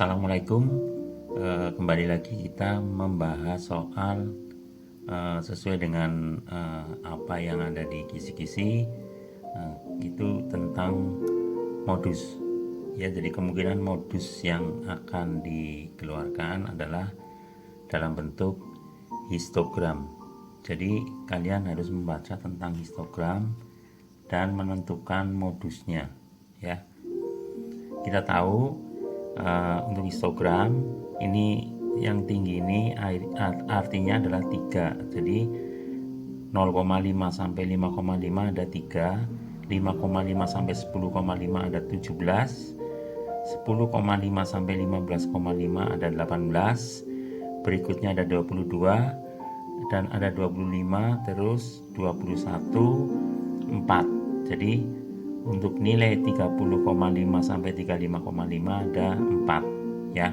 Assalamualaikum. Kembali lagi kita membahas soal sesuai dengan apa yang ada di kisi-kisi, itu tentang modus. Ya, jadi kemungkinan modus yang akan dikeluarkan adalah dalam bentuk histogram. Jadi kalian harus membaca tentang histogram dan menentukan modusnya. Ya, kita tahu untuk histogram ini yang tinggi ini artinya adalah 3. Jadi 0,5 sampai 5,5 ada 3, 5,5 sampai 10,5 ada 17, 10,5 sampai 15,5 ada 18, berikutnya ada 22 dan ada 25, terus 21, 4. Jadi untuk nilai 30,5 sampai 35,5 ada 4 ya.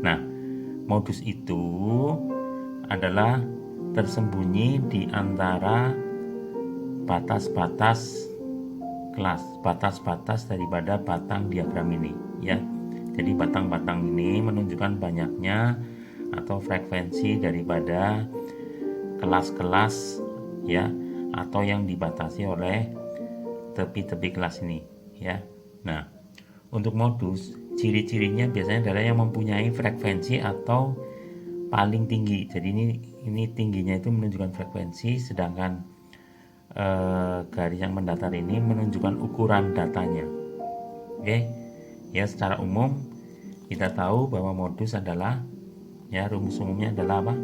Nah, modus itu adalah tersembunyi di antara batas-batas kelas, batas-batas daripada batang diagram ini ya. Jadi batang-batang ini menunjukkan banyaknya atau frekuensi daripada kelas-kelas ya, atau yang dibatasi oleh tepi-tepi kelas ini ya. Nah, untuk modus ciri-cirinya biasanya adalah yang mempunyai frekuensi atau paling tinggi. Jadi ini tingginya itu menunjukkan frekuensi, sedangkan garis yang mendatar ini menunjukkan ukuran datanya. Oke ya, secara umum kita tahu bahwa modus adalah ya, rumus umumnya adalah apa?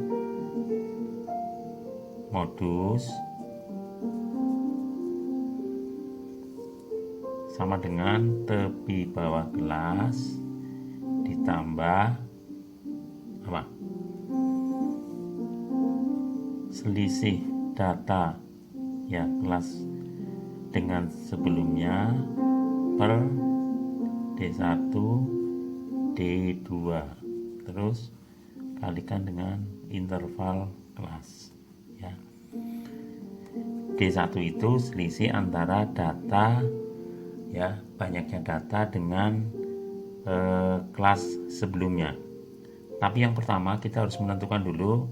Modus sama dengan tepi bawah kelas ditambah apa? Selisih data ya kelas dengan sebelumnya per D1 D2, terus kalikan dengan interval kelas ya. D1 itu selisih antara data ya, banyaknya data dengan kelas sebelumnya. Tapi yang pertama kita harus menentukan dulu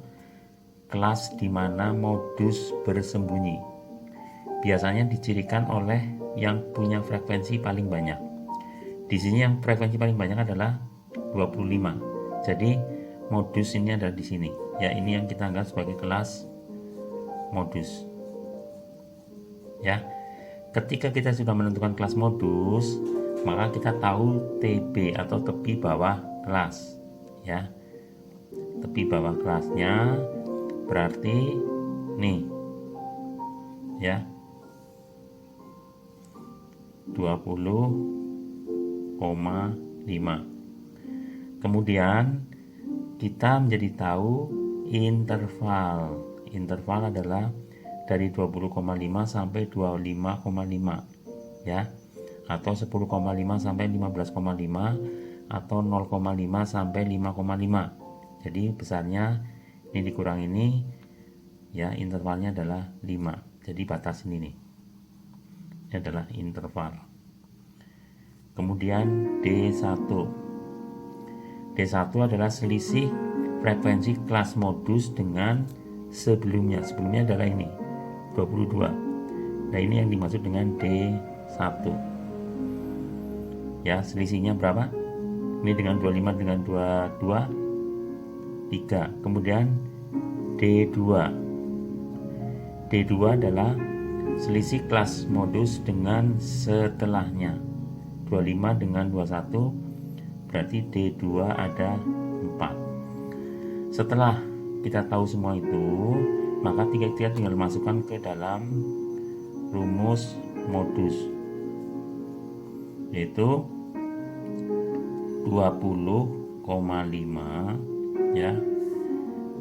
kelas di mana modus bersembunyi. Biasanya dicirikan oleh yang punya frekuensi paling banyak. Di sini yang frekuensi paling banyak adalah 25. Jadi modus ini ada di sini. Ya, ini yang kita anggap sebagai kelas modus. Ya. Ketika kita sudah menentukan kelas modus, maka kita tahu TB atau tepi bawah kelas ya. Tepi bawah kelasnya berarti nih ya, 20,5. Kemudian kita menjadi tahu interval. Interval adalah dari 20,5 sampai 25,5 ya, atau 10,5 sampai 15,5, atau 0,5 sampai 5,5. Jadi besarnya ini dikurang ini ya, intervalnya adalah 5. Jadi batas ini nih, ini adalah interval. Kemudian D1 adalah selisih frekuensi kelas modus dengan sebelumnya adalah ini 22. Nah, ini yang dimaksud dengan D1 ya. Selisihnya berapa? Ini dengan 25 dengan 22 3. Kemudian D2 adalah selisih kelas modus dengan setelahnya, 25 dengan 21, berarti D2 ada 4. Setelah kita tahu semua itu, maka kita tinggal masukkan ke dalam rumus modus, yaitu 20,5 ya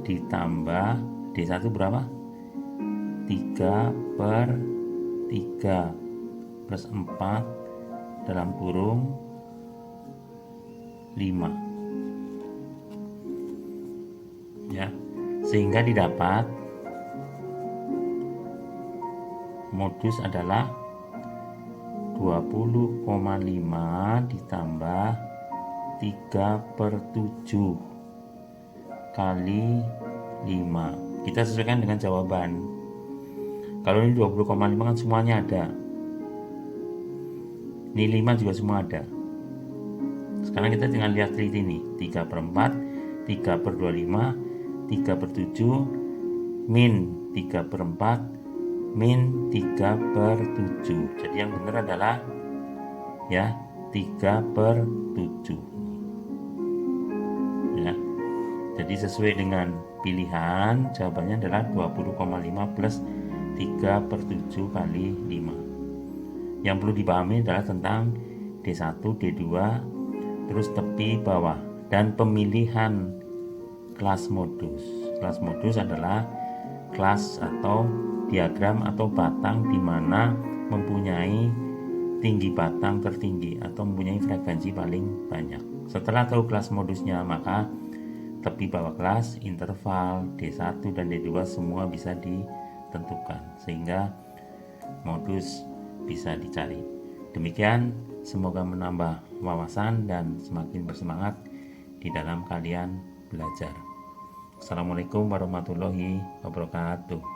ditambah D1 berapa? 3 per 3 plus 4 dalam kurung 5 ya, sehingga didapat modus adalah 20,5 ditambah 3/7 kali 5. Kita sesuaikan dengan jawaban. Kalau ini 20,5 kan semuanya ada. Ini 5 juga semua ada. Sekarang kita tinggal lihat teliti nih. 3/4, 3/25, 3/7, min 3/4, min 3/7. Jadi yang benar adalah ya 3/7 ya. Jadi sesuai dengan pilihan, jawabannya adalah 20,5 plus 3/7 kali 5. Yang perlu dipahami adalah tentang D1, D2, terus tepi bawah, dan pemilihan kelas modus. Kelas modus adalah kelas atau diagram atau batang di mana mempunyai tinggi batang tertinggi atau mempunyai frekuensi paling banyak. Setelah tahu kelas modusnya, maka tepi bawah kelas, interval, D1 dan D2 semua bisa ditentukan sehingga modus bisa dicari. Demikian, semoga menambah wawasan dan semakin bersemangat di dalam kalian belajar. Assalamualaikum warahmatullahi wabarakatuh.